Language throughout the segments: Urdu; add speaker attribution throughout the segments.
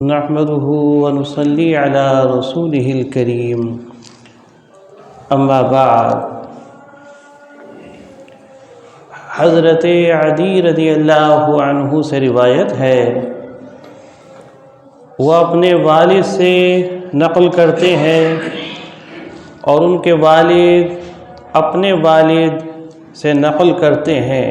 Speaker 1: نحمده ونصلي على رسوله الكريم اما بعد۔ حضرت عدی رضی اللہ عنہ سے روایت ہے، وہ اپنے والد سے نقل کرتے ہیں اور ان کے والد اپنے والد سے نقل کرتے ہیں،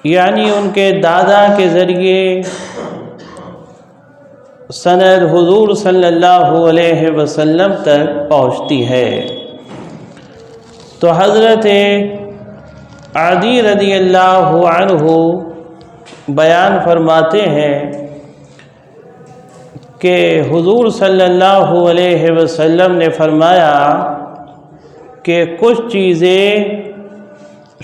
Speaker 1: یعنی ان کے دادا کے ذریعے سند حضور صلی اللہ علیہ وسلم تک پہنچتی ہے۔ تو حضرت عدی رضی اللہ عنہ بیان فرماتے ہیں کہ حضور صلی اللہ علیہ وسلم نے فرمایا کہ کچھ چیزیں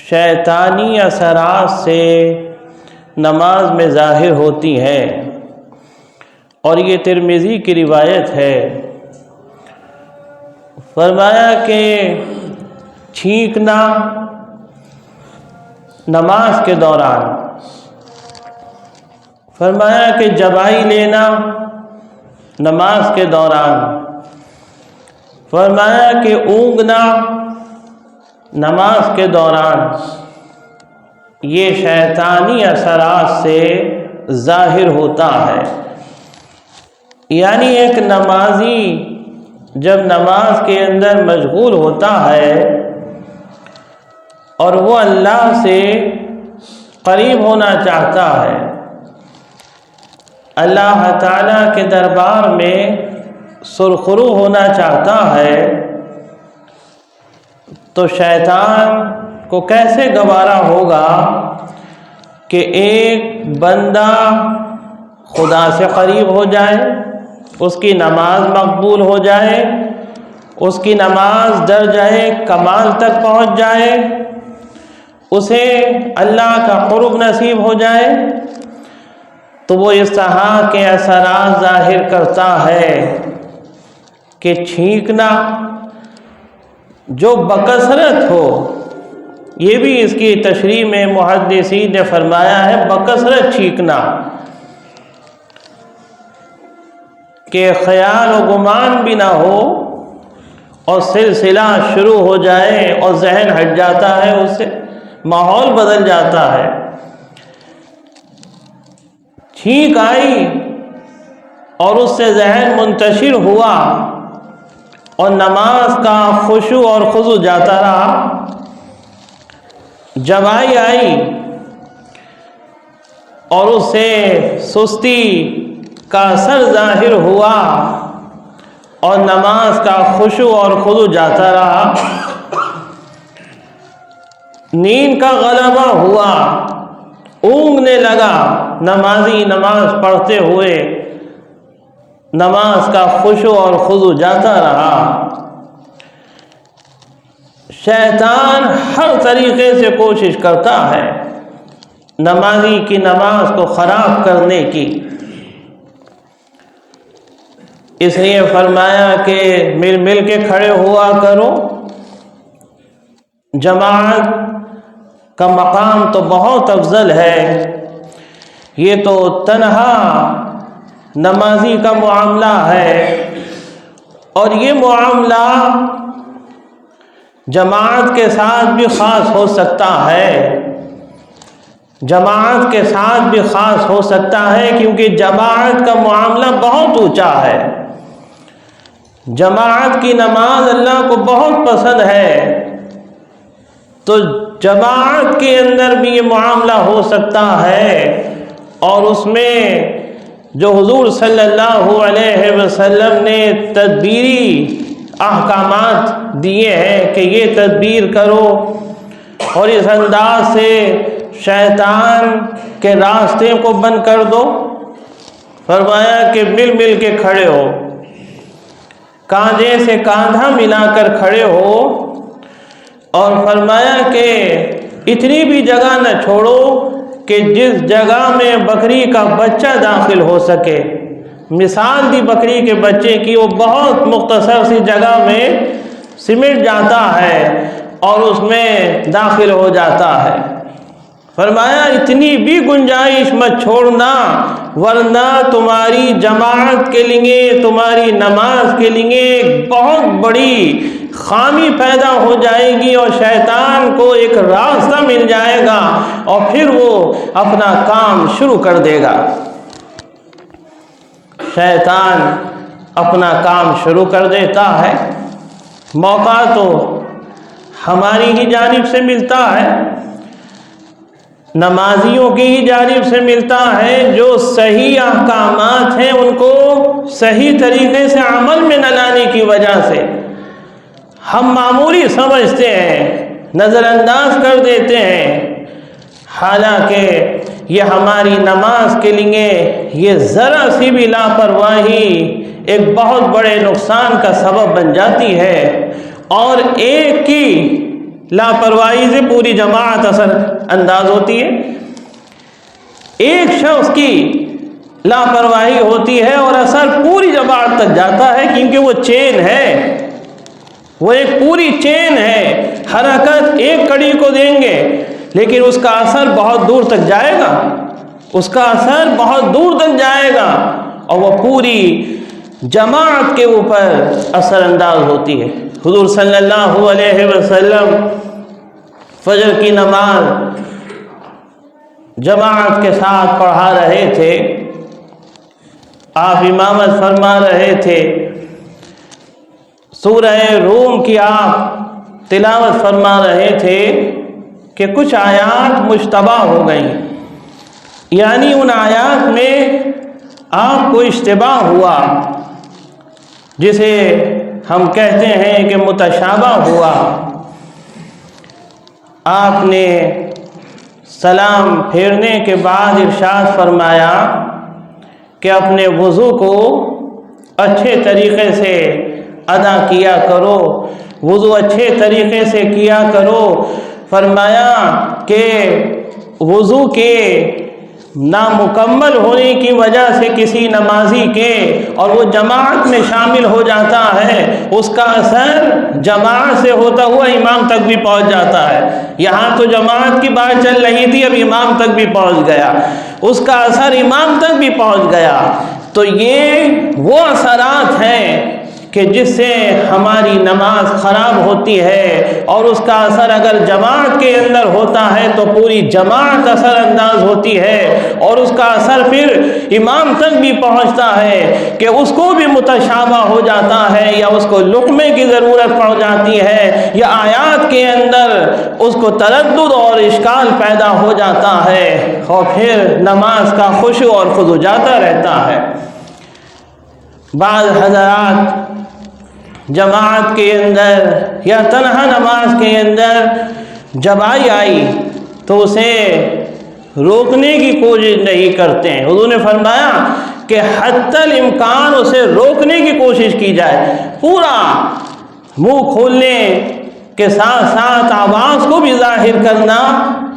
Speaker 1: شیطانی اثرات سے نماز میں ظاہر ہوتی ہیں، اور یہ ترمذی کی روایت ہے۔ فرمایا کہ چھینکنا نماز کے دوران، فرمایا کہ جبائی لینا نماز کے دوران، فرمایا کہ اونگنا نماز کے دوران، یہ شیطانی اثرات سے ظاہر ہوتا ہے۔ یعنی ایک نمازی جب نماز کے اندر مشغول ہوتا ہے اور وہ اللہ سے قریب ہونا چاہتا ہے، اللہ تعالیٰ کے دربار میں سرخرو ہونا چاہتا ہے، تو شیطان کو کیسے گوارا ہوگا کہ ایک بندہ خدا سے قریب ہو جائے، اس کی نماز مقبول ہو جائے، اس کی نماز درجہ کمال تک پہنچ جائے، اسے اللہ کا قرب نصیب ہو جائے، تو وہ اس طرح کے اثرات ظاہر کرتا ہے کہ چھینکنا جو بکثرت ہو، یہ بھی اس کی تشریح میں محدثین نے فرمایا ہے بکثرت چھینکنا، کہ خیال و گمان بھی نہ ہو اور سلسلہ شروع ہو جائے اور ذہن ہٹ جاتا ہے، اس سے ماحول بدل جاتا ہے۔ چھینک آئی اور اس سے ذہن منتشر ہوا اور نماز کا خشوع اور خضوع جاتا رہا، جبائی آئی اور اس سے سستی کا اثر ظاہر ہوا اور نماز کا خشوع اور خضوع جاتا رہا، نیند کا غلبہ ہوا، اونگنے لگا، نمازی نماز پڑھتے ہوئے نماز کا خشوع اور خضوع جاتا رہا۔ شیطان ہر طریقے سے کوشش کرتا ہے نمازی کی نماز کو خراب کرنے کی، اس لیے فرمایا کہ مل مل کے کھڑے ہوا کرو۔ جماعت کا مقام تو بہت افضل ہے، یہ تو تنہا نمازی کا معاملہ ہے، اور یہ معاملہ جماعت کے ساتھ بھی خاص ہو سکتا ہے، جماعت کے ساتھ بھی خاص ہو سکتا ہے، کیونکہ جماعت کا معاملہ بہت اونچا ہے۔ جماعت کی نماز اللہ کو بہت پسند ہے، تو جماعت کے اندر بھی یہ معاملہ ہو سکتا ہے، اور اس میں جو حضور صلی اللہ علیہ وسلم نے تدبیری احکامات دیے ہیں کہ یہ تدبیر کرو اور اس انداز سے شیطان کے راستے کو بند کر دو، فرمایا کہ مل مل کے کھڑے ہو، کاندھے سے کاندھا ملا کر کھڑے ہو، اور فرمایا کہ اتنی بھی جگہ نہ چھوڑو کہ جس جگہ میں بکری کا بچہ داخل ہو سکے۔ مثال دی بکری کے بچے کی، وہ بہت مختصر سی جگہ میں سمٹ جاتا ہے اور اس میں داخل ہو جاتا ہے۔ فرمایا اتنی بھی گنجائش مت چھوڑنا، ورنہ تمہاری جماعت کے لیے، تمہاری نماز کے لیے ایک بہت بڑی خامی پیدا ہو جائے گی اور شیطان کو ایک راستہ مل جائے گا اور پھر وہ اپنا کام شروع کر دے گا۔ شیطان اپنا کام شروع کر دیتا ہے، موقع تو ہماری ہی جانب سے ملتا ہے، نمازیوں کی ہی جانب سے ملتا ہے، جو صحیح احکامات ہیں ان کو صحیح طریقے سے عمل میں نہ لانے کی وجہ سے ہم معمولی سمجھتے ہیں، نظر انداز کر دیتے ہیں، حالانکہ یہ ہماری نماز کے لیے یہ ذرا سی بھی لاپرواہی ایک بہت بڑے نقصان کا سبب بن جاتی ہے، اور ایک کی لاپرواہی سے پوری جماعت اثر انداز ہوتی ہے، ایک شخص کی لاپرواہی ہوتی ہے اور اثر پوری جماعت تک جاتا ہے، کیونکہ وہ چین ہے، وہ ایک پوری چین ہے، حرکت ایک کڑی کو دیں گے لیکن اس کا اثر بہت دور تک جائے گا، اس کا اثر بہت دور تک جائے گا اور وہ پوری جماعت کے اوپر اثر انداز ہوتی ہے۔ حضور صلی اللہ علیہ وسلم فجر کی نماز جماعت کے ساتھ پڑھا رہے تھے، آپ امامت فرما رہے تھے، سورہ روم کی آپ تلاوت فرما رہے تھے کہ کچھ آیات مشتبہ ہو گئیں، یعنی ان آیات میں آپ کو اشتباہ ہوا، جسے ہم کہتے ہیں کہ متشابہ ہوا۔ آپ نے سلام پھیرنے کے بعد ارشاد فرمایا کہ اپنے وضو کو اچھے طریقے سے ادا کیا کرو، وضو اچھے طریقے سے کیا کرو۔ فرمایا کہ وضو کے نامکمل ہونے کی وجہ سے کسی نمازی کے اور وہ جماعت میں شامل ہو جاتا ہے، اس کا اثر جماعت سے ہوتا ہوا امام تک بھی پہنچ جاتا ہے۔ یہاں تو جماعت کی بات چل رہی تھی، اب امام تک بھی پہنچ گیا، اس کا اثر امام تک بھی پہنچ گیا۔ تو یہ وہ اثرات ہیں کہ جس سے ہماری نماز خراب ہوتی ہے، اور اس کا اثر اگر جماعت کے اندر ہوتا ہے تو پوری جماعت اثر انداز ہوتی ہے، اور اس کا اثر پھر امام تک بھی پہنچتا ہے کہ اس کو بھی متشابہ ہو جاتا ہے، یا اس کو لقمے کی ضرورت پڑ جاتی ہے، یا آیات کے اندر اس کو تردد اور اشکال پیدا ہو جاتا ہے، اور پھر نماز کا خشوع اور خضوع جاتا رہتا ہے۔ بعض حضرات جماعت کے اندر یا تنہا نماز کے اندر جب آئی تو اسے روکنے کی کوشش نہیں کرتے ہیں۔ حضور نے فرمایا کہ حتی الامکان اسے روکنے کی کوشش کی جائے، پورا منہ کھولنے کے ساتھ ساتھ آواز کو بھی ظاہر کرنا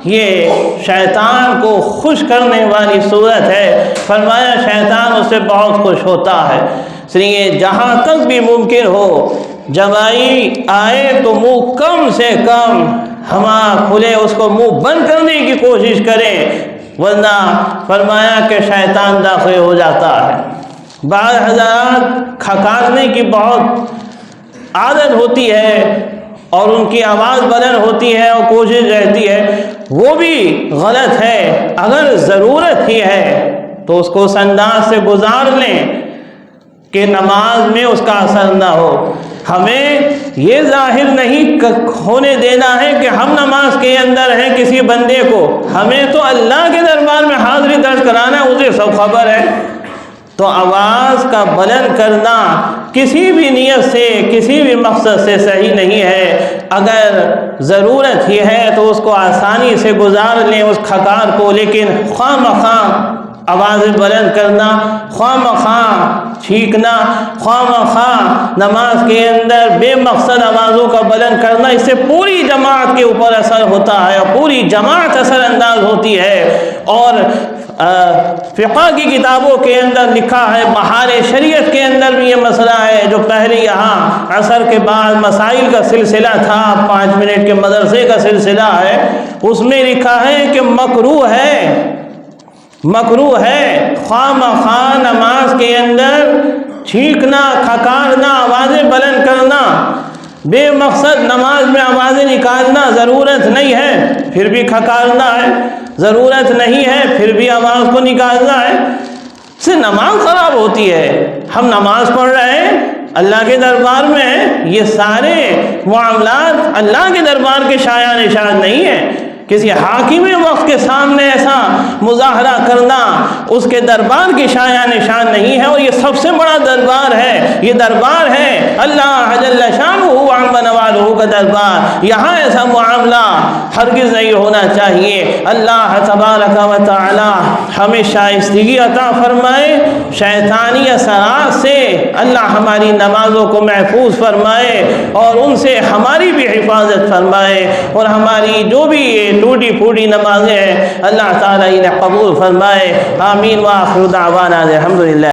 Speaker 1: یہ شیطان کو خوش کرنے والی صورت ہے۔ فرمایا شیطان اس سے بہت خوش ہوتا ہے، اس لیے جہاں تک بھی ممکن ہو جماعی آئے تو منہ کم سے کم ہما کھلے، اس کو منہ بند کرنے کی کوشش کریں، ورنہ فرمایا کہ شیطان داخل ہو جاتا ہے۔ بعض حضرات کھکارنے کی بہت عادت ہوتی ہے اور ان کی آواز بلند ہوتی ہے اور کوشش رہتی ہے، وہ بھی غلط ہے۔ اگر ضرورت ہی ہے تو اس کو اس انداز سے گزار لیں کہ نماز میں اس کا اثر نہ ہو۔ ہمیں یہ ظاہر نہیں ہونے دینا ہے کہ ہم نماز کے اندر ہیں کسی بندے کو، ہمیں تو اللہ کے دربار میں حاضری درج کرانا ہے، اسے سب خبر ہے۔ تو آواز کا بلند کرنا کسی بھی نیت سے، کسی بھی مقصد سے صحیح نہیں ہے۔ اگر ضرورت ہی ہے تو اس کو آسانی سے گزار لیں اس کھکار کو، لیکن خواہ مخواہ آوازیں بلند کرنا، خواہ مخواہ چھینکنا، خواہ مخواہ نماز کے اندر بے مقصد آوازوں کا بلند کرنا، اس سے پوری جماعت کے اوپر اثر ہوتا ہے اور پوری جماعت اثر انداز ہوتی ہے۔ اور فقہ کی کتابوں کے اندر لکھا ہے، بہار شریعت کے اندر بھی یہ مسئلہ ہے، جو پہلے یہاں عصر کے بعد مسائل کا سلسلہ تھا، 5 منٹ کے مدرسے کا سلسلہ ہے، اس میں لکھا ہے کہ مکروہ ہے خواہ مخواہ نماز کے اندر چھینکنا، کھکارنا، آوازیں بلند کرنا، بے مقصد نماز میں آوازیں نکالنا، ضرورت نہیں ہے پھر بھی کھکارنا ہے، ضرورت نہیں ہے پھر بھی آواز کو نکالنا ہے، اس سے نماز خراب ہوتی ہے۔ ہم نماز پڑھ رہے ہیں، اللہ کے دربار میں ہیں، یہ سارے معاملات اللہ کے دربار کے شایان نشان نہیں ہیں۔ کسی حاکم وقت کے سامنے ایسا مظاہرہ کرنا اس کے دربار کی شایان نشان نہیں ہے، اور یہ سب سے بڑا دربار ہے، یہ دربار ہے اللہ جل شانہ وعم نوالہ کا دربار، یہاں ایسا معاملہ ہرگز نہیں ہونا چاہیے۔ اللہ تبارک و تعالی ہمیں شائستگی عطا فرمائے، شیطانی اثرات سے اللہ ہماری نمازوں کو محفوظ فرمائے اور ان سے ہماری بھی حفاظت فرمائے، اور ہماری جو بھی ٹوٹی پھوٹی نمازیں ہیں اللہ تعالیٰ انہیں قبول فرمائے۔ آمین وآخر دعوانا الحمدللہ۔